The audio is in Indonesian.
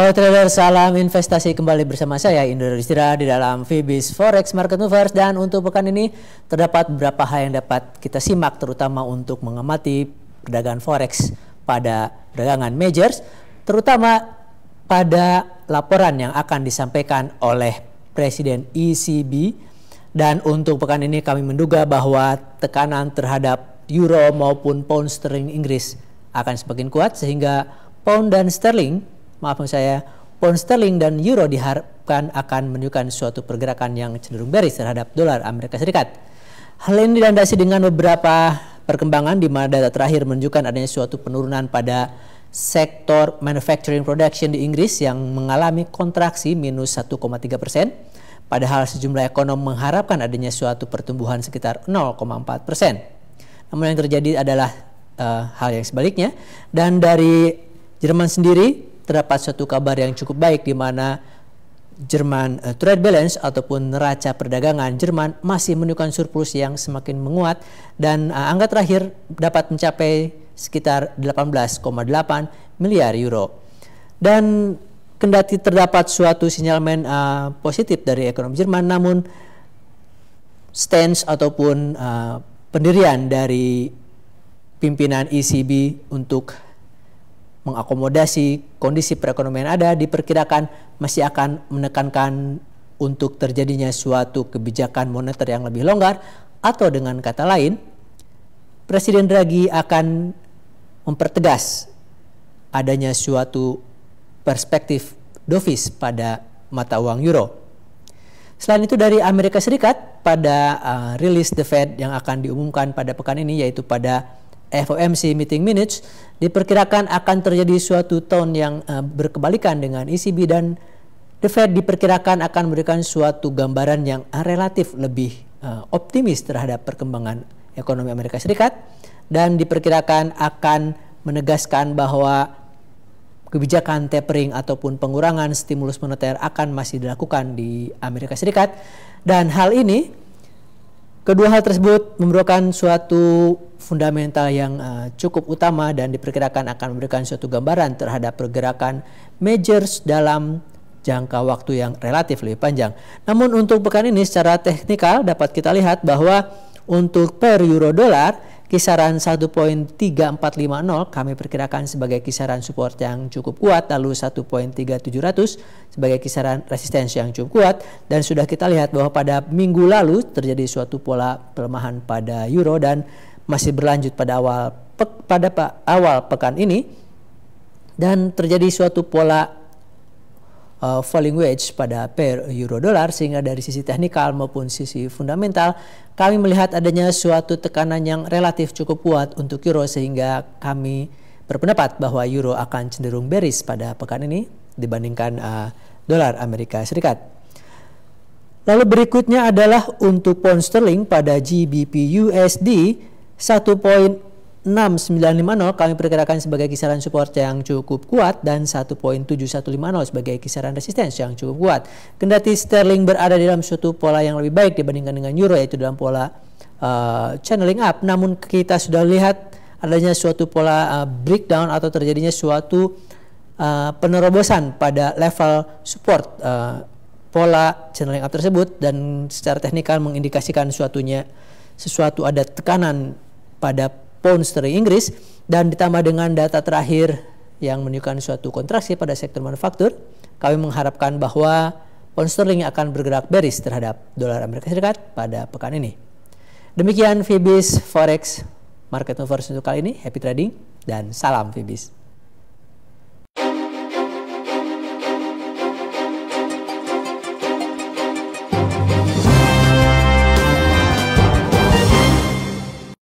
Halo trader, salam investasi kembali bersama saya Indra Istira di dalam Fibis Forex Market Movers. Dan untuk pekan ini terdapat beberapa hal yang dapat kita simak, terutama untuk mengamati perdagangan forex pada perdagangan majors, terutama pada laporan yang akan disampaikan oleh Presiden ECB. Dan untuk pekan ini kami menduga bahwa tekanan terhadap euro maupun pound sterling Inggris akan semakin kuat, sehingga pound sterling dan euro diharapkan akan menunjukkan suatu pergerakan yang cenderung bearish terhadap dolar Amerika Serikat. Hal ini dilandasi dengan beberapa perkembangan di mana data terakhir menunjukkan adanya suatu penurunan pada sektor manufacturing production di Inggris yang mengalami kontraksi minus 1,3%, padahal sejumlah ekonom mengharapkan adanya suatu pertumbuhan sekitar 0,4%. Namun yang terjadi adalah hal yang sebaliknya. Dan dari Jerman sendiri terdapat suatu kabar yang cukup baik, di mana Jerman trade balance ataupun neraca perdagangan Jerman masih menunjukkan surplus yang semakin menguat, dan angka terakhir dapat mencapai sekitar 18,8 miliar euro. Dan kendati terdapat suatu sinyalmen positif dari ekonomi Jerman, namun stance ataupun pendirian dari pimpinan ECB untuk mengakomodasi kondisi perekonomian ada diperkirakan masih akan menekankan untuk terjadinya suatu kebijakan moneter yang lebih longgar, atau dengan kata lain, Presiden Draghi akan mempertegas adanya suatu perspektif dovish pada mata uang euro. Selain itu, dari Amerika Serikat, pada rilis The Fed yang akan diumumkan pada pekan ini, yaitu pada FOMC meeting minutes, diperkirakan akan terjadi suatu tone yang berkebalikan dengan ECB, dan The Fed diperkirakan akan memberikan suatu gambaran yang relatif lebih optimis terhadap perkembangan ekonomi Amerika Serikat, dan diperkirakan akan menegaskan bahwa kebijakan tapering ataupun pengurangan stimulus moneter akan masih dilakukan di Amerika Serikat. Dan hal ini, kedua hal tersebut merupakan suatu fundamental yang cukup utama dan diperkirakan akan memberikan suatu gambaran terhadap pergerakan majors dalam jangka waktu yang relatif lebih panjang. Namun untuk pekan ini secara teknikal dapat kita lihat bahwa untuk per euro dolar kisaran 1.3450 kami perkirakan sebagai kisaran support yang cukup kuat, lalu 1.3700 sebagai kisaran resistensi yang cukup kuat. Dan sudah kita lihat bahwa pada minggu lalu terjadi suatu pola pelemahan pada euro dan masih berlanjut pada awal pekan ini, dan terjadi suatu pola falling wedge pada per euro dolar, sehingga dari sisi teknikal maupun sisi fundamental kami melihat adanya suatu tekanan yang relatif cukup kuat untuk euro, sehingga kami berpendapat bahwa euro akan cenderung bearish pada pekan ini dibandingkan dolar Amerika Serikat. Lalu berikutnya adalah untuk pound sterling pada GBP USD 1.6950 kami perkirakan sebagai kisaran support yang cukup kuat, dan 1.7150 sebagai kisaran resistensi yang cukup kuat. Kendati sterling berada dalam suatu pola yang lebih baik dibandingkan dengan euro, yaitu dalam pola channeling up, namun kita sudah lihat adanya suatu pola breakdown atau terjadinya suatu penerobosan pada level support pola channeling up tersebut, dan secara teknikal mengindikasikan sesuatu ada tekanan pada pound sterling Inggris, dan ditambah dengan data terakhir yang menunjukkan suatu kontraksi pada sektor manufaktur, kami mengharapkan bahwa pound sterling akan bergerak bearish terhadap dolar Amerika Serikat pada pekan ini. Demikian Fibis Forex Market Movers untuk kali ini. Happy trading dan salam Fibis.